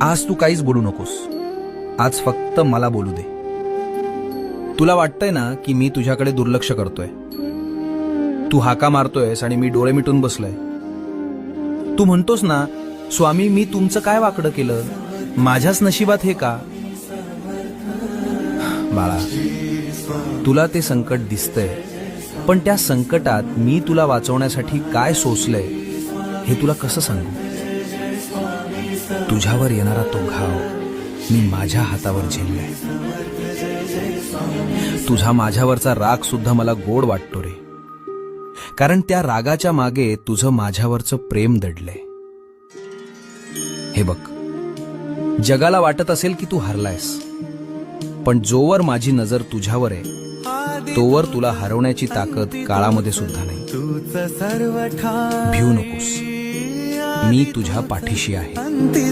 आज तू काहीच बोलू नकोस. आज फक्त मला बोलू दे. तुला वाटतंय ना की मी तुझ्याकडे दुर्लक्ष करतोय. तू हाका मारतोयस आणि मी डोळे मिटून बसलोय. तू म्हणतोस ना, स्वामी मी तुमचं काय वाकडं केलं, माझ्याच नशिबात हे का. बाळा, तुला ते संकट दिसतंय, पण त्या संकटात मी तुला वाचवण्यासाठी काय सोसलंय हे तुला कसं सांगू. तुझ्यावर येणारा तो घाव मी माझ्या हातावर झेललाय. तुझा माझ्यावरचा राग सुद्धा मला गोड वाटतो रे, कारण त्या रागाच्या मागे तुझं माझ्यावरचं प्रेम दडलंय. हे बघ, जगाला वाटत असेल की तू हरलायस, पण जोवर माझी नजर तुझ्यावर आहे तोवर तुला हरवण्याची ताकद काळामध्ये सुद्धा नाही. भिऊ नकोस, मी तुझ्या पाठीशी आहे.